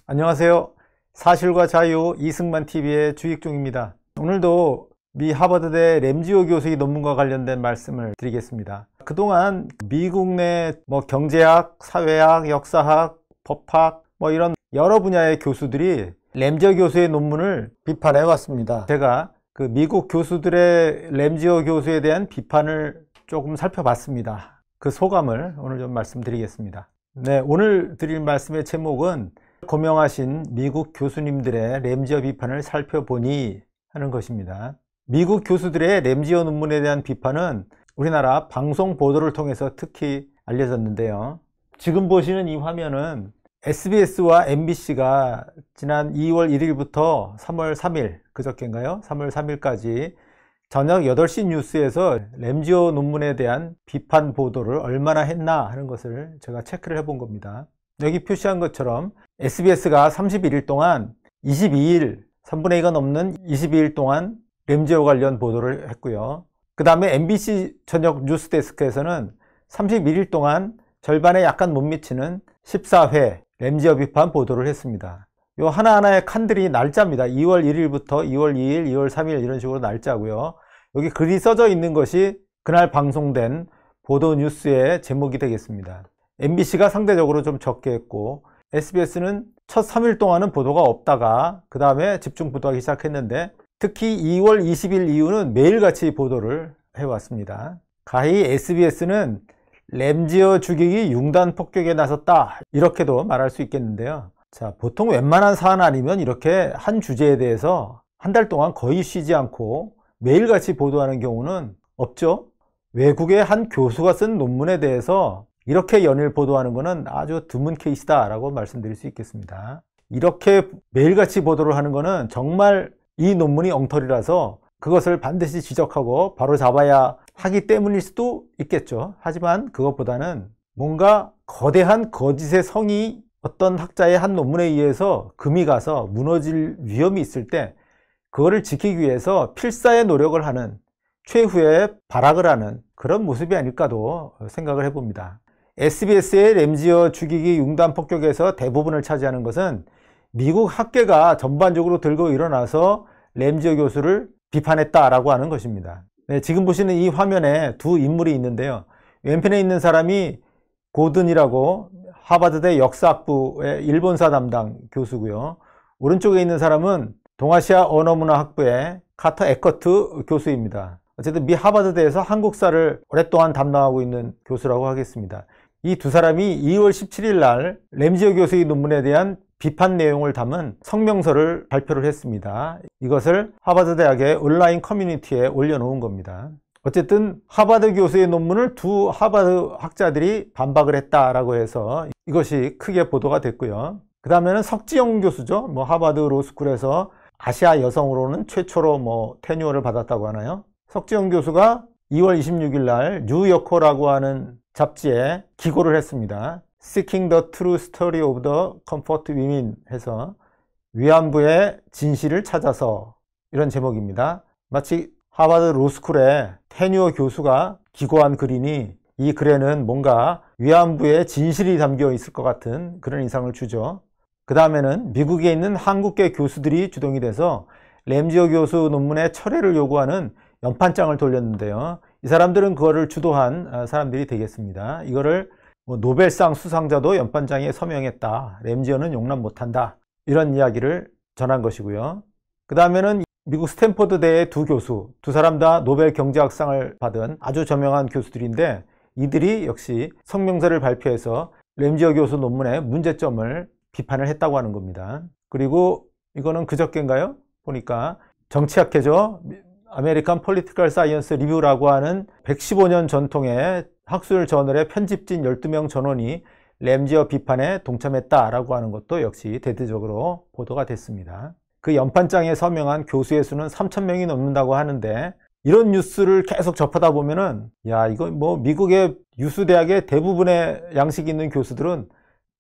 안녕하세요. 사실과 자유 이승만TV의 주익종입니다. 오늘도 미 하버드대 램지오 교수의 논문과 관련된 말씀을 드리겠습니다. 그동안 미국 내 경제학, 사회학, 역사학, 법학 이런 여러 분야의 교수들이 램지오 교수의 논문을 비판해 왔습니다. 제가 그 미국 교수들의 램지오 교수에 대한 비판을 조금 살펴봤습니다. 그 소감을 오늘 좀 말씀드리겠습니다. 네, 오늘 드릴 말씀의 제목은 고명하신 미국 교수님들의 램지오 비판을 살펴보니 하는 것입니다. 미국 교수들의 램지오 논문에 대한 비판은 우리나라 방송 보도를 통해서 특히 알려졌는데요. 지금 보시는 이 화면은 SBS와 MBC가 지난 2월 1일부터 3월 3일, 그저께인가요? 3월 3일까지 저녁 8시 뉴스에서 램지오 논문에 대한 비판 보도를 얼마나 했나 하는 것을 제가 체크를 해본 겁니다. 여기 표시한 것처럼 SBS가 31일 동안 22일, 3분의 2가 넘는 22일 동안 램지오 관련 보도를 했고요. 그 다음에 MBC 저녁 뉴스데스크에서는 31일 동안 절반에 약간 못 미치는 14회 램지오 비판 보도를 했습니다. 요 하나하나의 칸들이 날짜입니다. 2월 1일부터 2월 2일, 2월 3일 이런 식으로 날짜고요. 여기 글이 써져 있는 것이 그날 방송된 보도 뉴스의 제목이 되겠습니다. MBC가 상대적으로 좀 적게 했고 SBS는 첫 3일 동안은 보도가 없다가 그 다음에 집중 보도하기 시작했는데 특히 2월 20일 이후는 매일같이 보도를 해왔습니다. 가히 SBS는 램지오 죽이기 융단 폭격에 나섰다 이렇게도 말할 수 있겠는데요. 자, 보통 웬만한 사안 아니면 이렇게 한 주제에 대해서 한 달 동안 거의 쉬지 않고 매일같이 보도하는 경우는 없죠. 외국의 한 교수가 쓴 논문에 대해서 이렇게 연일 보도하는 것은 아주 드문 케이스다 라고 말씀드릴 수 있겠습니다. 이렇게 매일같이 보도를 하는 것은 정말 이 논문이 엉터리라서 그것을 반드시 지적하고 바로 잡아야 하기 때문일 수도 있겠죠. 하지만 그것보다는 뭔가 거대한 거짓의 성이 어떤 학자의 한 논문에 의해서 금이 가서 무너질 위험이 있을 때 그거를 지키기 위해서 필사의 노력을 하는, 최후의 발악을 하는 그런 모습이 아닐까도 생각을 해봅니다. SBS의 램지오 죽이기 융단 폭격에서 대부분을 차지하는 것은 미국 학계가 전반적으로 들고 일어나서 램지오 교수를 비판했다라고 하는 것입니다. 네, 지금 보시는 이 화면에 두 인물이 있는데요. 왼편에 있는 사람이 고든이라고 하버드대 역사학부의 일본사 담당 교수고요. 오른쪽에 있는 사람은 동아시아 언어문화학부의 카터 에커트 교수입니다. 어쨌든 미 하버드대에서 한국사를 오랫동안 담당하고 있는 교수라고 하겠습니다. 이 두 사람이 2월 17일 날 램지오 교수의 논문에 대한 비판 내용을 담은 성명서를 발표를 했습니다. 이것을 하버드 대학의 온라인 커뮤니티에 올려놓은 겁니다. 어쨌든 하버드 교수의 논문을 두 하버드 학자들이 반박을 했다라고 해서 이것이 크게 보도가 됐고요. 그 다음에는 석지영 교수죠. 하버드 로스쿨에서 아시아 여성으로는 최초로 테뉴어를 받았다고 하나요? 석지영 교수가 2월 26일 날 뉴요커라고 하는 잡지에 기고를 했습니다. Seeking the True Story of the Comfort Women 해서 위안부의 진실을 찾아서 이런 제목입니다. 마치 하버드 로스쿨의 테뉴어 교수가 기고한 글이니 이 글에는 뭔가 위안부의 진실이 담겨 있을 것 같은 그런 인상을 주죠. 그 다음에는 미국에 있는 한국계 교수들이 주동이 돼서 램지오 교수 논문의 철회를 요구하는 연판장을 돌렸는데요. 이 사람들은 그거를 주도한 사람들이 되겠습니다. 이거를 노벨상 수상자도 연판장에 서명했다. 램지오는 용납 못한다. 이런 이야기를 전한 것이고요. 그 다음에는 미국 스탠포드대의 두 교수, 두 사람 다 노벨 경제학상을 받은 아주 저명한 교수들인데 이들이 역시 성명서를 발표해서 램지오 교수 논문의 문제점을 비판을 했다고 하는 겁니다. 그리고 이거는 그저께인가요? 보니까 정치학회죠. 아메리칸 폴리티컬 사이언스 리뷰라고 하는 115년 전통의 학술 저널의 편집진 12명 전원이 램지오 비판에 동참했다라고 하는 것도 역시 대대적으로 보도가 됐습니다. 그 연판장에 서명한 교수의 수는 3,000명이 넘는다고 하는데 이런 뉴스를 계속 접하다 보면은 이거 미국의 유수 대학의 대부분의 양식 있는 교수들은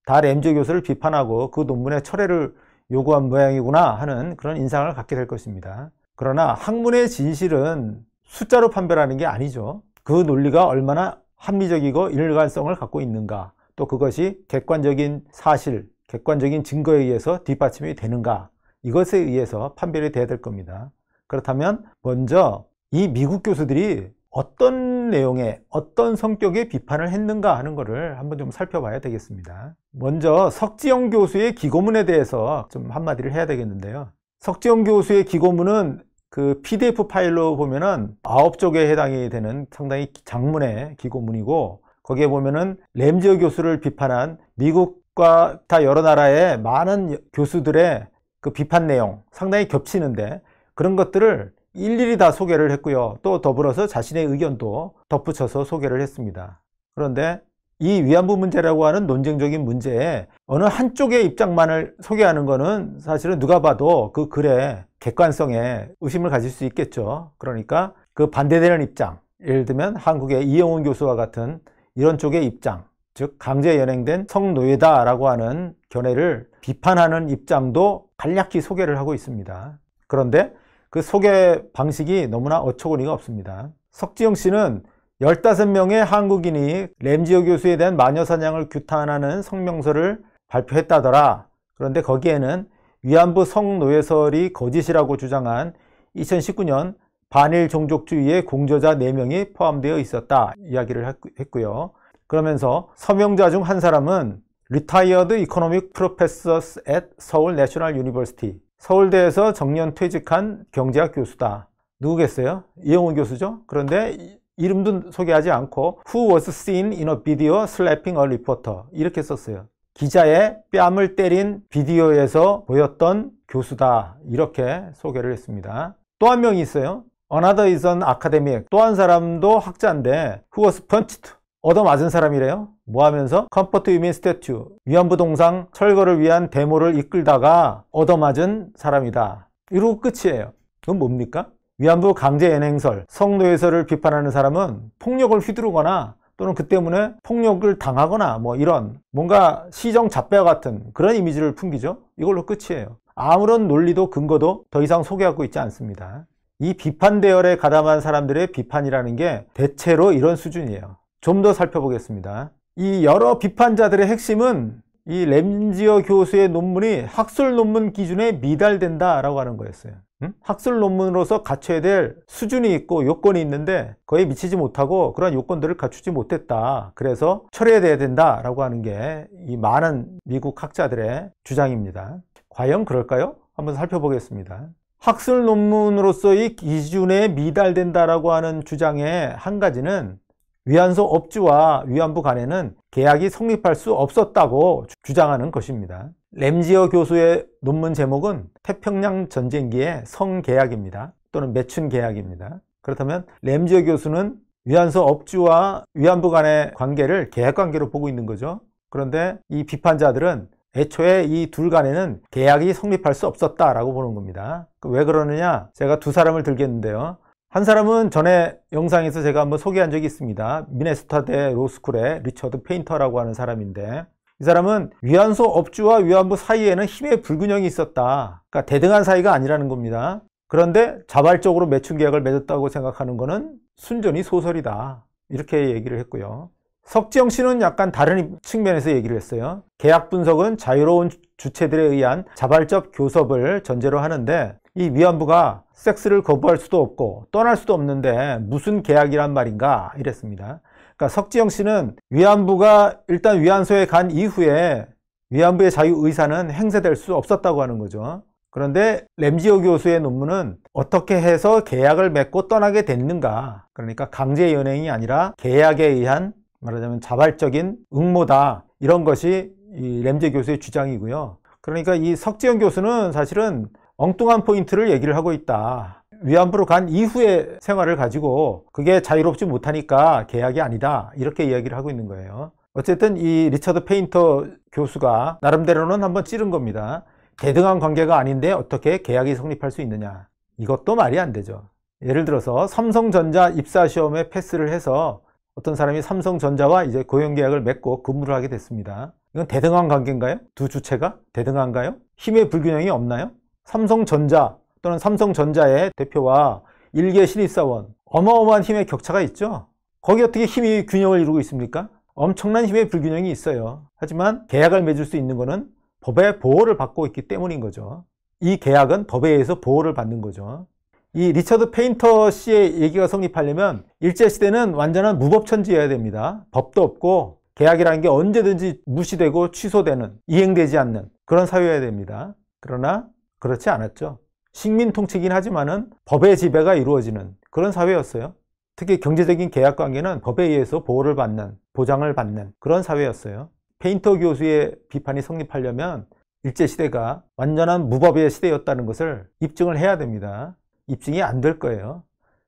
다 램지오 교수를 비판하고 그 논문의 철회를 요구한 모양이구나 하는 그런 인상을 갖게 될 것입니다. 그러나 학문의 진실은 숫자로 판별하는 게 아니죠. 그 논리가 얼마나 합리적이고 일관성을 갖고 있는가, 또 그것이 객관적인 사실, 객관적인 증거에 의해서 뒷받침이 되는가, 이것에 의해서 판별이 돼야 될 겁니다. 그렇다면 먼저 이 미국 교수들이 어떤 내용의 어떤 성격의 비판을 했는가 하는 것을 한번 좀 살펴봐야 되겠습니다. 먼저 석지영 교수의 기고문에 대해서 좀 한마디를 해야 되겠는데요. 석지영 교수의 기고문은 그 PDF 파일로 보면은 9쪽에 해당이 되는 상당히 장문의 기고문이고, 거기에 보면은 램지어 교수를 비판한 미국과 다 여러 나라의 많은 교수들의 그 비판 내용 상당히 겹치는데, 그런 것들을 일일이 다 소개를 했고요. 또 더불어서 자신의 의견도 덧붙여서 소개를 했습니다. 그런데 이 위안부 문제라고 하는 논쟁적인 문제에 어느 한쪽의 입장만을 소개하는 것은 사실은 누가 봐도 그 글의 객관성에 의심을 가질 수 있겠죠. 그러니까 그 반대되는 입장, 예를 들면 한국의 이영훈 교수와 같은 이런 쪽의 입장, 즉 강제 연행된 성노예다라고 하는 견해를 비판하는 입장도 간략히 소개를 하고 있습니다. 그런데 그 소개 방식이 너무나 어처구니가 없습니다. 석지영 씨는 15명의 한국인이 램지어 교수에 대한 마녀사냥을 규탄하는 성명서를 발표했다더라. 그런데 거기에는 위안부 성노예설이 거짓이라고 주장한 2019년 반일 종족주의의 공저자 4명이 포함되어 있었다 이야기를 했고요. 그러면서 서명자 중 한 사람은 Retired Economic Professors at Seoul National University, 서울대에서 정년 퇴직한 경제학 교수다. 누구겠어요? 이영훈 교수죠. 그런데 이름도 소개하지 않고 Who was seen in a video slapping a reporter, 이렇게 썼어요. 기자의 뺨을 때린 비디오에서 보였던 교수다, 이렇게 소개를 했습니다. 또 한 명이 있어요. Another is an academic, 또 한 사람도 학자인데 Who was punched, 얻어맞은 사람이래요. 뭐 하면서? Comfort Women Statue, 위안부 동상 철거를 위한 데모를 이끌다가 얻어맞은 사람이다. 이러고 끝이에요. 그건 뭡니까? 위안부 강제 연행설, 성노예설을 비판하는 사람은 폭력을 휘두르거나 또는 그 때문에 폭력을 당하거나 뭐 이런 뭔가 시정잡배와 같은 그런 이미지를 풍기죠. 이걸로 끝이에요. 아무런 논리도 근거도 더 이상 소개하고 있지 않습니다. 이 비판 대열에 가담한 사람들의 비판이라는 게 대체로 이런 수준이에요. 좀 더 살펴보겠습니다. 이 여러 비판자들의 핵심은 이 램지어 교수의 논문이 학술 논문 기준에 미달된다라고 하는 거였어요. 학술 논문으로서 갖춰야 될 수준이 있고 요건이 있는데 거의 미치지 못하고 그런 요건들을 갖추지 못했다. 그래서 철회돼야 된다라고 하는 게 이 많은 미국 학자들의 주장입니다. 과연 그럴까요? 한번 살펴보겠습니다. 학술 논문으로서의 기준에 미달된다라고 하는 주장의 한 가지는 위안소 업주와 위안부 간에는 계약이 성립할 수 없었다고 주장하는 것입니다. 램지어 교수의 논문 제목은 태평양 전쟁기의 성계약입니다. 또는 매춘 계약입니다. 그렇다면 램지어 교수는 위안소 업주와 위안부 간의 관계를 계약관계로 보고 있는 거죠. 그런데 이 비판자들은 애초에 이 둘 간에는 계약이 성립할 수 없었다라고 보는 겁니다. 왜 그러느냐? 제가 두 사람을 들겠는데요. 한 사람은 전에 영상에서 제가 한번 소개한 적이 있습니다. 미네소타대 로스쿨의 리처드 페인터라고 하는 사람인데, 이 사람은 위안소 업주와 위안부 사이에는 힘의 불균형이 있었다. 그러니까 대등한 사이가 아니라는 겁니다. 그런데 자발적으로 매춘 계약을 맺었다고 생각하는 것은 순전히 소설이다. 이렇게 얘기를 했고요. 석지영 씨는 약간 다른 측면에서 얘기를 했어요. 계약 분석은 자유로운 주체들에 의한 자발적 교섭을 전제로 하는데 이 위안부가 섹스를 거부할 수도 없고 떠날 수도 없는데 무슨 계약이란 말인가 이랬습니다. 그러니까 석지영 씨는 위안부가 일단 위안소에 간 이후에 위안부의 자유의사는 행사될 수 없었다고 하는 거죠. 그런데 램지어 교수의 논문은 어떻게 해서 계약을 맺고 떠나게 됐는가, 그러니까 강제 연행이 아니라 계약에 의한 말하자면 자발적인 응모다, 이런 것이 이 램지어 교수의 주장이고요. 그러니까 이 석지영 교수는 사실은 엉뚱한 포인트를 얘기를 하고 있다. 위안부로 간 이후의 생활을 가지고 그게 자유롭지 못하니까 계약이 아니다, 이렇게 이야기를 하고 있는 거예요. 어쨌든 이 리처드 페인터 교수가 나름대로는 한번 찌른 겁니다. 대등한 관계가 아닌데 어떻게 계약이 성립할 수 있느냐, 이것도 말이 안 되죠. 예를 들어서 삼성전자 입사 시험에 패스를 해서 어떤 사람이 삼성전자와 이제 고용계약을 맺고 근무를 하게 됐습니다. 이건 대등한 관계인가요? 두 주체가 대등한가요? 힘의 불균형이 없나요? 삼성전자 또는 삼성전자의 대표와 일개 신입사원, 어마어마한 힘의 격차가 있죠. 거기 어떻게 힘이 균형을 이루고 있습니까? 엄청난 힘의 불균형이 있어요. 하지만 계약을 맺을 수 있는 것은 법의 보호를 받고 있기 때문인 거죠. 이 계약은 법에 의해서 보호를 받는 거죠. 이 리처드 페인터 씨의 얘기가 성립하려면 일제시대는 완전한 무법천지여야 됩니다. 법도 없고 계약이라는 게 언제든지 무시되고 취소되는, 이행되지 않는 그런 사회여야 됩니다. 그러나 그렇지 않았죠. 식민통치긴 하지만은 법의 지배가 이루어지는 그런 사회였어요. 특히 경제적인 계약관계는 법에 의해서 보호를 받는, 보장을 받는 그런 사회였어요. 페인터 교수의 비판이 성립하려면 일제시대가 완전한 무법의 시대였다는 것을 입증을 해야 됩니다. 입증이 안 될 거예요.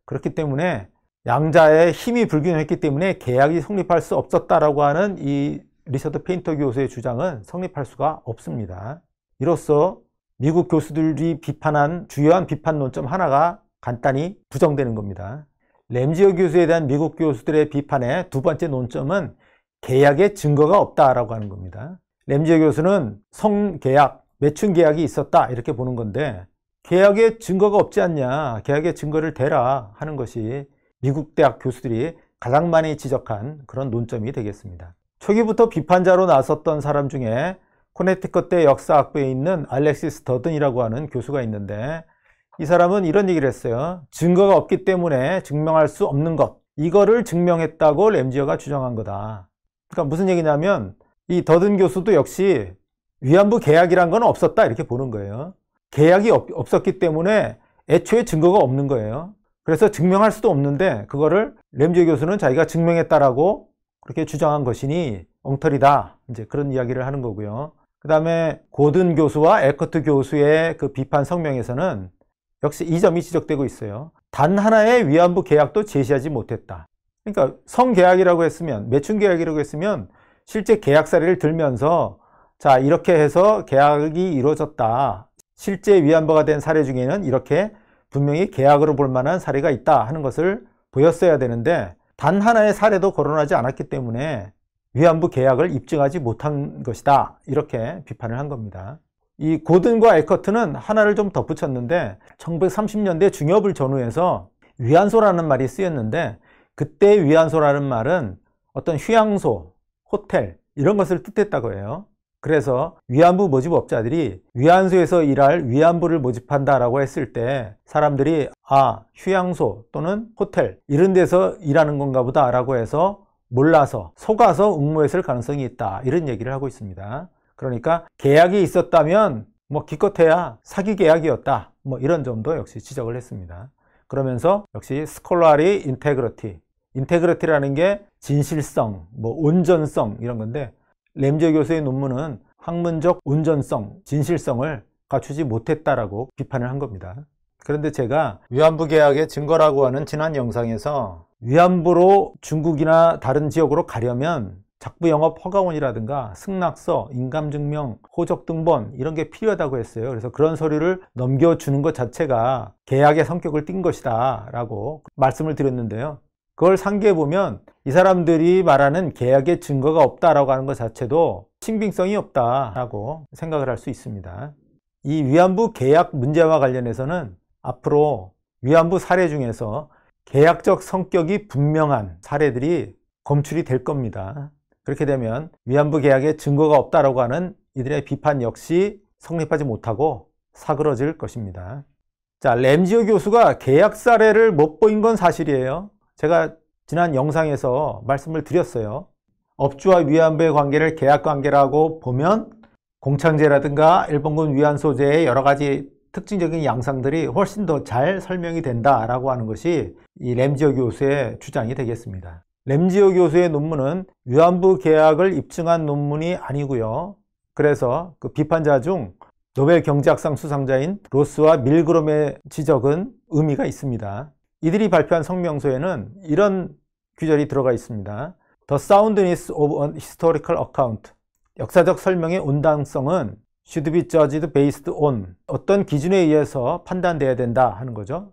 그렇기 때문에 양자의 힘이 불균형했기 때문에 계약이 성립할 수 없었다라고 하는 이 리처드 페인터 교수의 주장은 성립할 수가 없습니다. 이로써 미국 교수들이 비판한 주요한 비판 논점 하나가 간단히 부정되는 겁니다. 램지어 교수에 대한 미국 교수들의 비판의 두 번째 논점은 계약의 증거가 없다라고 하는 겁니다. 램지어 교수는 성계약, 매춘계약이 있었다 이렇게 보는 건데 계약의 증거가 없지 않냐, 계약의 증거를 대라 하는 것이 미국 대학 교수들이 가장 많이 지적한 그런 논점이 되겠습니다. 초기부터 비판자로 나섰던 사람 중에 코네티컷대 역사학부에 있는 알렉시스 더든이라고 하는 교수가 있는데 이 사람은 이런 얘기를 했어요. 증거가 없기 때문에 증명할 수 없는 것, 이거를 증명했다고 램지어가 주장한 거다. 그러니까 무슨 얘기냐면 이 더든 교수도 역시 위안부 계약이란 건 없었다 이렇게 보는 거예요. 계약이 없었기 때문에 애초에 증거가 없는 거예요. 그래서 증명할 수도 없는데 그거를 램지어 교수는 자기가 증명했다라고 그렇게 주장한 것이니 엉터리다. 이제 그런 이야기를 하는 거고요. 그 다음에 고든 교수와 에커트 교수의 그 비판 성명에서는 역시 이 점이 지적되고 있어요. 단 하나의 위안부 계약도 제시하지 못했다. 그러니까 성계약이라고 했으면, 매춘계약이라고 했으면 실제 계약 사례를 들면서 자, 이렇게 해서 계약이 이루어졌다. 실제 위안부가 된 사례 중에는 이렇게 분명히 계약으로 볼 만한 사례가 있다 하는 것을 보였어야 되는데 단 하나의 사례도 거론하지 않았기 때문에 위안부 계약을 입증하지 못한 것이다. 이렇게 비판을 한 겁니다. 이 고든과 에커트는 하나를 좀 덧붙였는데 1930년대 중엽을 전후해서 위안소라는 말이 쓰였는데 그때 위안소라는 말은 어떤 휴양소, 호텔 이런 것을 뜻했다고 해요. 그래서 위안부 모집업자들이 위안소에서 일할 위안부를 모집한다라고 했을 때 사람들이 아, 휴양소 또는 호텔 이런 데서 일하는 건가 보다 라고 해서 몰라서 속아서 응모했을 가능성이 있다 이런 얘기를 하고 있습니다. 그러니까 계약이 있었다면 뭐 기껏해야 사기 계약이었다 뭐 이런 점도 역시 지적을 했습니다. 그러면서 역시 스콜라리 인테그리티라는 게 진실성, 뭐 온전성 이런 건데 램지어 교수의 논문은 학문적 온전성, 진실성을 갖추지 못했다라고 비판을 한 겁니다. 그런데 제가 위안부 계약의 증거라고 하는 지난 영상에서 위안부로 중국이나 다른 지역으로 가려면 작부영업 허가원이라든가 승낙서, 인감증명, 호적등본 이런 게 필요하다고 했어요. 그래서 그런 서류를 넘겨주는 것 자체가 계약의 성격을 띈 것이다 라고 말씀을 드렸는데요. 그걸 상기해 보면 이 사람들이 말하는 계약의 증거가 없다라고 하는 것 자체도 신빙성이 없다라고 생각을 할 수 있습니다. 이 위안부 계약 문제와 관련해서는 앞으로 위안부 사례 중에서 계약적 성격이 분명한 사례들이 검출이 될 겁니다. 그렇게 되면 위안부 계약에 증거가 없다라고 하는 이들의 비판 역시 성립하지 못하고 사그러질 것입니다. 자, 램지어 교수가 계약 사례를 못 보인 건 사실이에요. 제가 지난 영상에서 말씀을 드렸어요. 업주와 위안부의 관계를 계약관계라고 보면 공창제라든가 일본군 위안소제의 여러 가지 특징적인 양상들이 훨씬 더 잘 설명이 된다라고 하는 것이 이 램지어 교수의 주장이 되겠습니다. 램지어 교수의 논문은 위안부 계약을 입증한 논문이 아니고요. 그래서 그 비판자 중 노벨 경제학상 수상자인 로스와 밀그롬의 지적은 의미가 있습니다. 이들이 발표한 성명서에는 이런 규절이 들어가 있습니다. The soundness of an historical account. 역사적 설명의 온당성은 should be judged based on 어떤 기준에 의해서 판단되어야 된다 하는 거죠.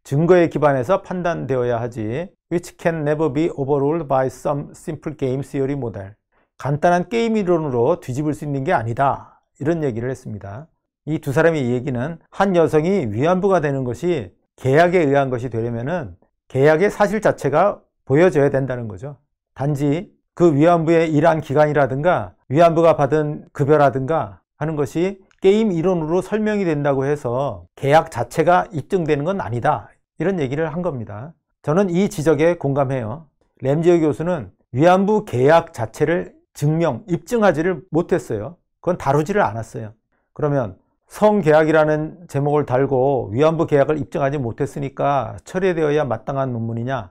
증거에 기반해서 판단되어야 하지 which can never be overruled by some simple game theory model. 간단한 게임 이론으로 뒤집을 수 있는 게 아니다. 이런 얘기를 했습니다. 이 두 사람의 얘기는 한 여성이 위안부가 되는 것이 계약에 의한 것이 되려면은 계약의 사실 자체가 보여져야 된다는 거죠. 단지 그 위안부의 일한 기간이라든가 위안부가 받은 급여라든가 하는 것이 게임 이론으로 설명이 된다고 해서 계약 자체가 입증되는 건 아니다, 이런 얘기를 한 겁니다. 저는 이 지적에 공감해요. 램지어 교수는 위안부 계약 자체를 증명, 입증하지를 못했어요. 그건 다루지를 않았어요. 그러면 성계약이라는 제목을 달고 위안부 계약을 입증하지 못했으니까 철회되어야 마땅한 논문이냐?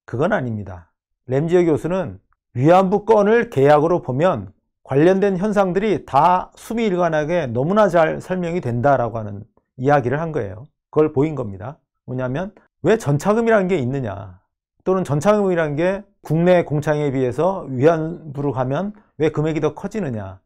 그건 아닙니다. 램지어 교수는 위안부 건을 계약으로 보면 관련된 현상들이 다 수미일관하게 너무나 잘 설명이 된다라고 하는 이야기를 한 거예요. 그걸 보인 겁니다. 뭐냐면 왜 전차금이라는 게 있느냐, 또는 전차금이라는 게 국내 공차에 비해서 위안부로 가면 왜 금액이 더 커지느냐,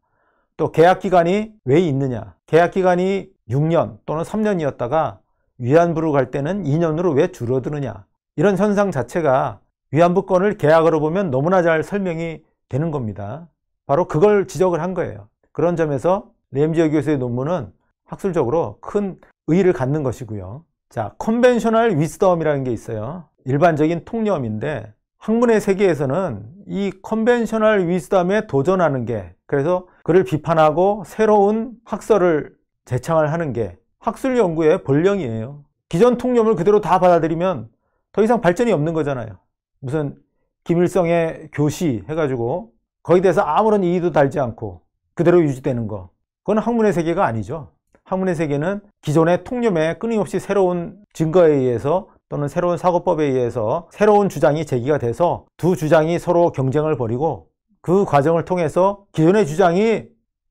또 계약기간이 왜 있느냐, 계약기간이 6년 또는 3년이었다가 위안부로 갈 때는 2년으로 왜 줄어드느냐, 이런 현상 자체가 위안부 건을 계약으로 보면 너무나 잘 설명이 되는 겁니다. 바로 그걸 지적을 한 거예요. 그런 점에서 램지어 교수의 논문은 학술적으로 큰 의의를 갖는 것이고요. 자, 컨벤셔널 위스덤이라는 게 있어요. 일반적인 통념인데 학문의 세계에서는 이 컨벤셔널 위스덤에 도전하는 게, 그래서 그를 비판하고 새로운 학설을 제창을 하는 게 학술 연구의 본령이에요. 기존 통념을 그대로 다 받아들이면 더 이상 발전이 없는 거잖아요. 무슨 김일성의 교시 해가지고 거기에 대해서 아무런 이의도 달지 않고 그대로 유지되는 거, 그건 학문의 세계가 아니죠. 학문의 세계는 기존의 통념에 끊임없이 새로운 증거에 의해서 또는 새로운 사고법에 의해서 새로운 주장이 제기가 돼서 두 주장이 서로 경쟁을 벌이고 그 과정을 통해서 기존의 주장이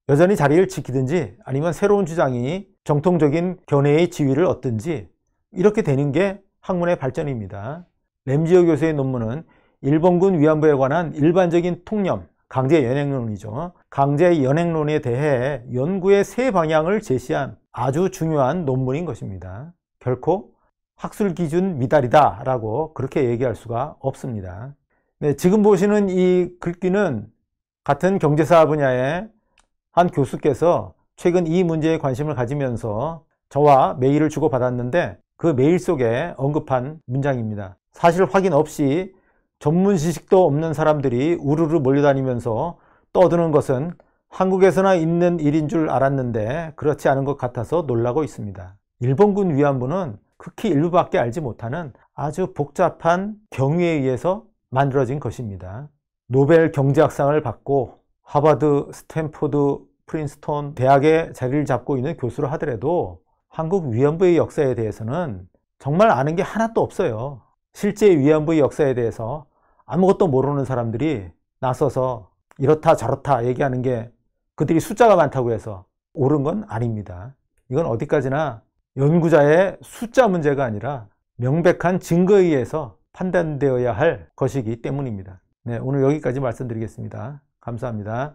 여전히 자리를 지키든지 아니면 새로운 주장이 정통적인 견해의 지위를 얻든지 이렇게 되는 게 학문의 발전입니다. 램지어 교수의 논문은 일본군 위안부에 관한 일반적인 통념, 강제 연행론이죠. 강제 연행론에 대해 연구의 새 방향을 제시한 아주 중요한 논문인 것입니다. 결코 학술 기준 미달이다 라고 그렇게 얘기할 수가 없습니다. 네, 지금 보시는 이 글귀는 같은 경제사 분야의 한 교수께서 최근 이 문제에 관심을 가지면서 저와 메일을 주고받았는데 그 메일 속에 언급한 문장입니다. 사실 확인 없이 전문 지식도 없는 사람들이 우르르 몰려다니면서 떠드는 것은 한국에서나 있는 일인 줄 알았는데 그렇지 않은 것 같아서 놀라고 있습니다. 일본군 위안부는 극히 일부밖에 알지 못하는 아주 복잡한 경위에 의해서 만들어진 것입니다. 노벨 경제학상을 받고 하버드, 스탠포드, 프린스턴 대학에 자리를 잡고 있는 교수를 하더라도 한국 위안부의 역사에 대해서는 정말 아는 게 하나도 없어요. 실제 위안부의 역사에 대해서 아무것도 모르는 사람들이 나서서 이렇다 저렇다 얘기하는 게 그들이 숫자가 많다고 해서 옳은 건 아닙니다. 이건 어디까지나 연구자의 숫자 문제가 아니라 명백한 증거에 의해서 판단되어야 할 것이기 때문입니다. 네, 오늘 여기까지 말씀드리겠습니다. 감사합니다.